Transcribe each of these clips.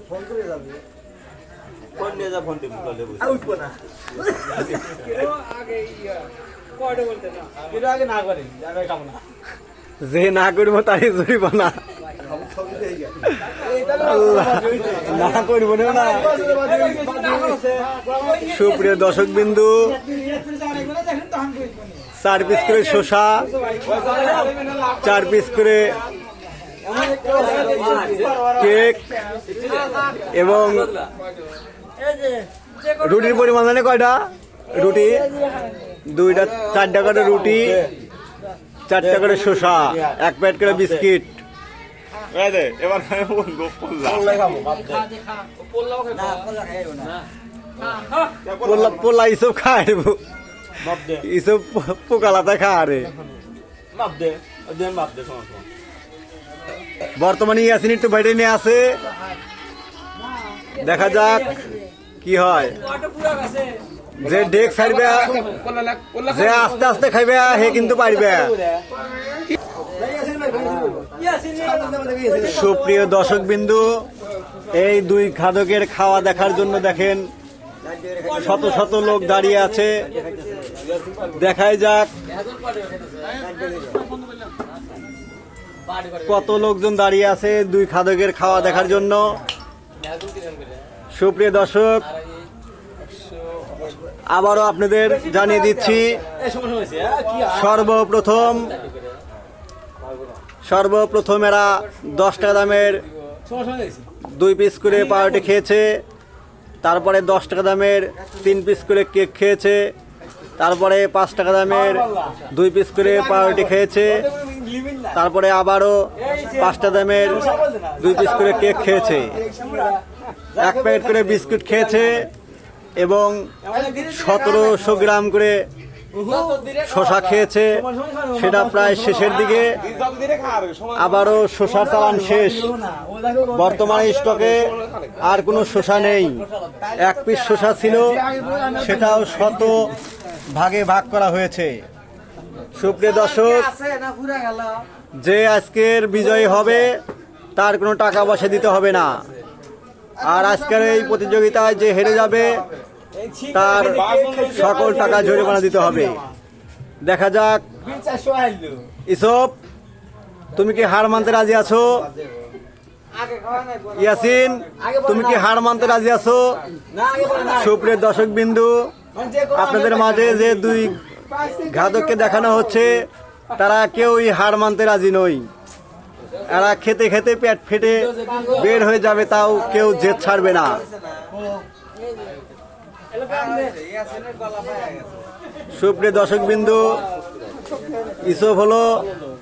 Phone করে যাবে phone নিয়ে যা ফোন দিব চলে বুঝ উঠবো না আগে না করে যাবে খাবো না যে না করব তাই জরিমানা না করবো না। সুপ্রিয় দর্শক বিন্দু, 4 পিস করে শসা, 4 পিস করে কেক এবং রুটির পরিমাণ জানে কয়টা? রুটি 2টা, 4টা করে রুটি, 4টা করে শসা, 1 প্যাকেট করে বিস্কিট। এবার পোলা ইসব খায় ইসব পোকালাতে খায় রে। বর্তমানে ইয়াসিন একটু বাইরে নিয়ে আসে, দেখা যাক কি হয়। যে ডেক ছাড়বে, যে আস্তে আস্তে খাইবে হে কিন্তু পারবে। সুপ্রিয় দর্শক বিন্দু, এই 2 খাদকের খাওয়া দেখার জন্য দেখেন শত শত লোক দাঁড়িয়ে আছে। দেখাই যাক কত লোকজন দাঁড়িয়ে আছে 2 খাদকের খাওয়া দেখার জন্য। সুপ্রিয় দর্শক, আবারও আপনাদের জানিয়ে দিচ্ছি, সর্বপ্রথম এরা 10 টাকা দামের 2 পিস করে পাউরুটি খেয়েছে, তারপরে 10 টাকা দামের 3 পিস করে কেক খেয়েছে, তারপরে 5 টাকা দামের 2 পিস করে পাউরুটি খেয়েছে, তারপরে আবারও 5 টাকা দামের 2 পিস করে কেক খেয়েছে, 1 প্যাকেট করে বিস্কুট খেয়েছে এবং 1700 গ্রাম করে শসা খেয়েছে। সেটা প্রায় শেষের দিকে। আবারও শসার চালান শেষ। বর্তমানে স্টকে আর কোনো শসা নেই। 1 পিস শসা ছিল, সেটাও 100 ভাগে ভাগ করা হয়েছে। সুপ্রিয় দর্শক, যে আজকের বিজয়ী হবে তার কোনো টাকা পয়সা দিতে হবে না। আর আজকের এই প্রতিযোগিতায় যে হেরে যাবে তার সকল টাকা জরিমানা দিতে হবে। দেখা যাক। ইসব, তুমি কি হার মানতে রাজি আছো? ইয়াসিন, তুমি কি হার মানতে রাজি আছো? সুপ্রিয় দর্শক বিন্দু, আপনাদের মাঝে যে 2 ঘাতককে দেখানো হচ্ছে তারা কেউই হার মানতে রাজি নই। এরা খেতে খেতে পেট ফেটে বের হয়ে যাবে, তাও কেউ জেদ ছাড়বে না। সুপ্রিয় দর্শক বিন্দু, ইসব হলো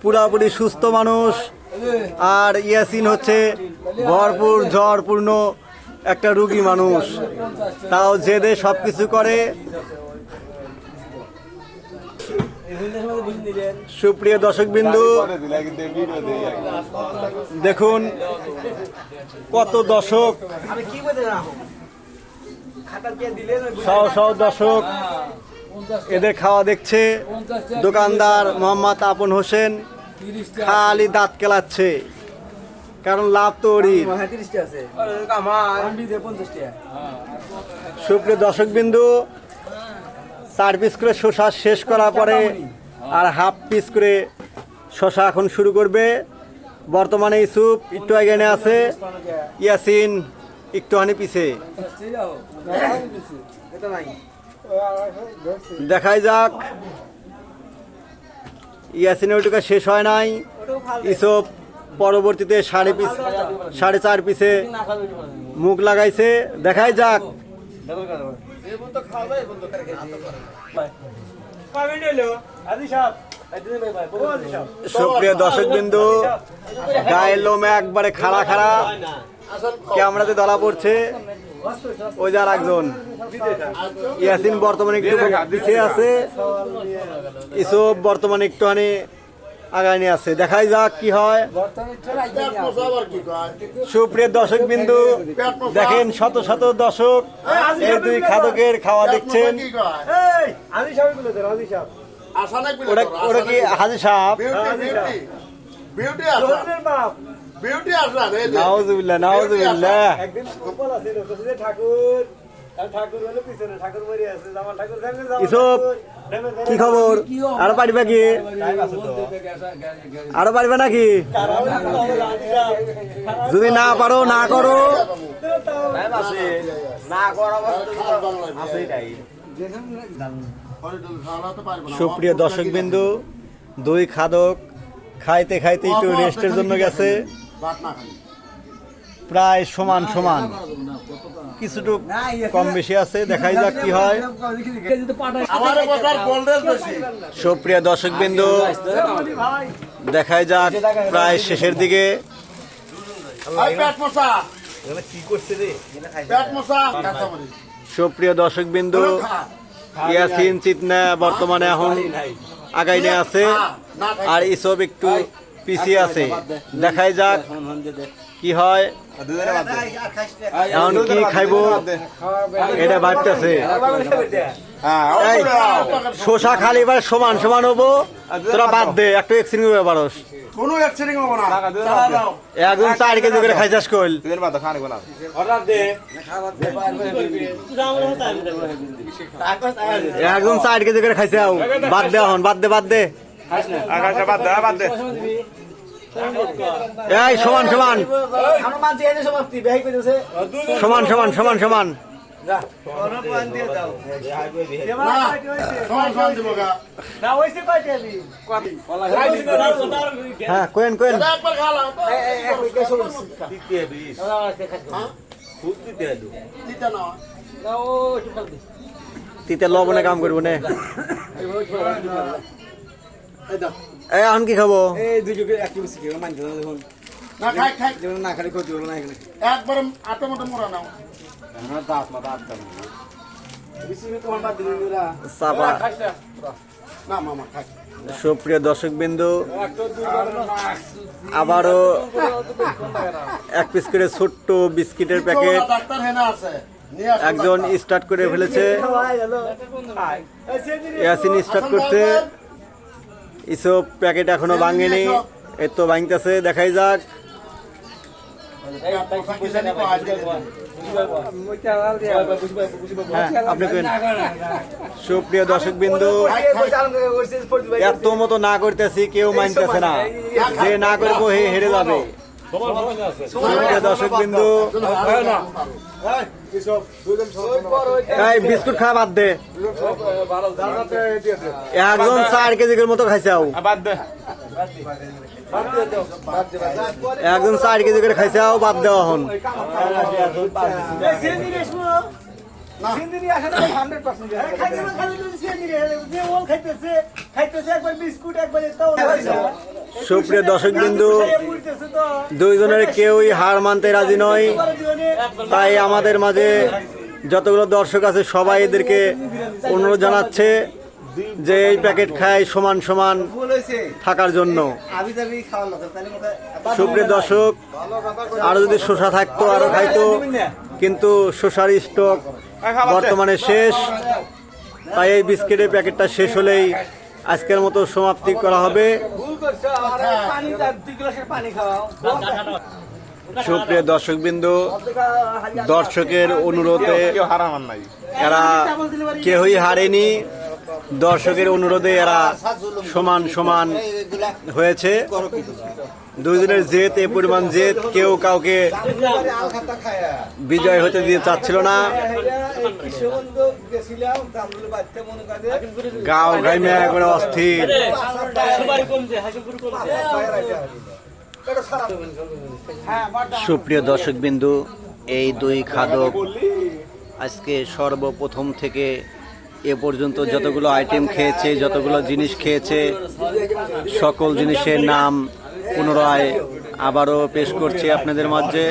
পুরাপুরি সুস্থ মানুষ, আর ইয়াসিন হচ্ছে ভরপুর জ্বরপূর্ণ একটা রোগী মানুষ, তাও জেদে সবকিছু করে। সুপ্রিয় দর্শক বিন্দু, দেখুন কত দর্শক, শহ দর্শক এদের খাওয়া দেখছে। দোকানদার মোহাম্মদ আপন হোসেন খালি দাঁত কেলাচ্ছে, কারণ লাভ তো ওরই। সুপ্রিয় দর্শক বিন্দু, 4 পিস করে শসা শেষ করার পরে আর হাফ পিস করে শসা এখন শুরু করবে। বর্তমানে ইসুফ একটু আগে আছে, ইয়াসিন একটুখানি পিছে। দেখাই যাক। ইয়াসিনের ওইটুকু শেষ হয় নাই, ইসব পরবর্তীতে 4.5 পিসে মুখ লাগাইছে। দেখাই যাক। সুপ্রিয় দর্শক বিন্দু, গায়ের লোমে একবারে খাড়া খাড়া, ক্যামেরাতে ধরা পড়ছে। ওই যার একজন ইয়াসিন বর্তমানে একটু পিছিয়ে আছে, ইসব বর্তমানে একটুখানি আগায় নিয়ে আছে। দেখাই যাক কি হয়। সুপ্রিয় দর্শক বিন্দু, দেখেন শত শত দর্শক এই 2 খাদকের খাওয়া দেখছেন। ওরা কি হাজি সাহেব? বিউটি আসলা রে নাউজুবিল্লাহ নাউজুবিল্লাহ। একদিন গোপাল আছে যে ঠাকুর আর ঠাকুর হলো পিছনে ঠাকুর মরে আছে জামাল ঠাকুর জানেন জামাল ইসব কি খবর? আরো পারিবা কি? আরো পারিবা নাকি? যদি না পারো না করো। না করা আছে তাই সুপ্রিয় দর্শক বিন্দু, দুই খাদক খাইতে খাইতে একটু রেস্টের জন্য গেছে। ভাত না খালি প্রায় সমান সমান, কিছুটুক কম বেশি আছে, দেখাই যাক কি হয়। আমার কথার গোল্ডেন বেশি সুপ্রিয় দর্শক বিন্দু, দেখাই যাক প্রায় শেষের দিকে। আই পেট মশা কি করছে রে পেট মশা কাঁচামরিচ সুপ্রিয় দর্শক বিন্দু, ইয়াসিন চিতনা বর্তমানে এখন আগাইনে আছে আর ইসব একটু পিছিয়ে আছে। দেখাই যাক কি হয়। এখন কি খাইবো এটা ভাবতেছে। এই, শশা খালি এবার সমান সমান হবো, তোরা বাদ দে, একটু এক্সিং হবে পারস। কোনো অ্যাকশনিং হবে না চালা দাও একজন 4 কেজি করে খাইছাস কইল, তুই বাদ খানে কোনা অর্ডার দে একজন 4 কেজি করে খাইছাও, বাদ দে এখন, বাদ দে বাদ দে। আকাশে বাদ দে এই সমান সমান আমরা মানছি এনে সমাপ্তি বেহাই কইতেছে সমান সমান সমান সমান। যা সমান সমান দিব গা না হইছে কয়টা আমি হ্যাঁ কোয়েন কোয়েন। একবার খালাও তো দিতে বিশ খুব দিতে দু দিতে না তিতে লবণে কাম করবো নে। এই দাও এই এখন কি খাবো? এই দুই যোগে একটু বেশি কেউ মানতে না দেখুন না খাই খাই যেমন না খালি ক্ষতি হলো না এখানে একবার আটে মতো মোড়া নাও আমার দাঁত মাথা আটটা বেশি তোমার বাদ দিলেন ওরা চাপা। না মামা খাই সুপ্রিয় দর্শক বিন্দু, একটা দুই আবারও 1 পিস করে ছোট্ট বিস্কিটের প্যাকেট ডাক্তার হেনা আছে নিয়ে আসো একজন স্টার্ট করে ফেলেছে। ইয়াসিন স্টার্ট করছে, ইসব প্যাকেট এখনো ভাঙেনি, এই তো ভাঙতেছে। দেখাই যাক। হ্যাঁ আপনি কেন? সুপ্রিয় দর্শক বিন্দু, এত মতো না করতেছি, কেউ মানতেছে না। যে না করবো হে হেরে যাবে। সুপ্রিয় দর্শক বিন্দু, এই বিস্কুট খাওয়া বাদ দে। একজন 4 কেজি করে মতো খাইছাও, বাদ দে একজন 4 কেজি করে খাইছাও, বাদ দেওয়া হন। সুপ্রিয় দর্শক বিন্দু, দুইজনের কেউই হার মানতে রাজি নয়। তাই আমাদের মাঝে যতগুলো দর্শক আছে সবাই এদেরকে অনুরোধ জানাচ্ছে যে এই প্যাকেট খায় সমান সমান থাকার জন্য। সুপ্রিয় দর্শক, আরো যদি শসা থাকতো আরো খাইতো, কিন্তু শসার স্টক বর্তমানে শেষ। তাই এই বিস্কিটের প্যাকেটটা শেষ হলেই আজকের মতো সমাপ্তি করা হবে। সুপ্রিয় দর্শক বিন্দু, দর্শকের অনুরোধে কেউ হারামান নাই এরা কেউই হারেনি। দর্শকের অনুরোধে এরা সমান সমান হয়েছে। দুইজনের জেদ, এ পরিমাণ জেদ, কেউ কাউকে বিজয় হতে দিতে চাচ্ছিল না। গাও গাইমে করে অস্থির। সুপ্রিয় দর্শক বিন্দু, এই দুই খাদক আজকে সর্বপ্রথম থেকে এ পর্যন্ত যতগুলো আইটেম খেয়েছে, যতগুলো জিনিস খেয়েছে, সকল জিনিসের নাম পুনরায় আবারও পেশ করছি আপনাদের মাঝে।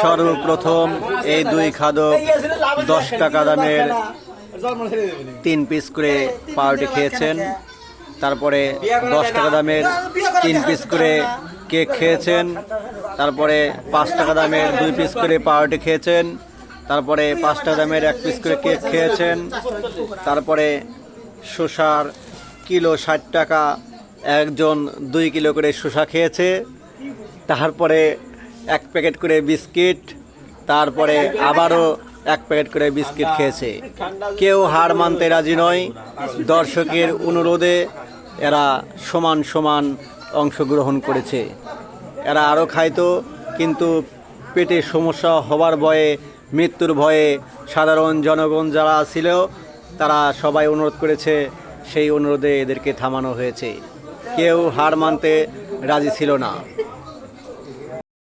সর্বপ্রথম এই দুই খাদক 10 টাকা দামের 3 পিস করে পাউরুটি খেয়েছেন। তারপরে 10 টাকা দামের 3 পিস করে কেক খেয়েছেন। তারপরে 5 টাকা দামের 2 পিস করে পাউরুটি খেয়েছেন। তারপরে 5 টাকা দামের 1 পিস করে কেক খেয়েছেন। তারপরে শসার কিলো 60 টাকা, একজন 2 কিলো করে শসা খেয়েছে। তারপরে 1 প্যাকেট করে বিস্কিট, তারপরে আবারও 1 প্যাকেট করে বিস্কিট খেয়েছে। কেউ হার মানতে রাজি নয়। দর্শকের অনুরোধে এরা সমান সমান অংশগ্রহণ করেছে। এরা আরও খাইতো, কিন্তু পেটে সমস্যা হবার ভয়ে, মৃত্যুর ভয়ে সাধারণ জনগণ যারা ছিল তারা সবাই অনুরোধ করেছে, সেই অনুরোধে এদেরকে থামানো হয়েছে। কেউ হার মানতে রাজি ছিল না।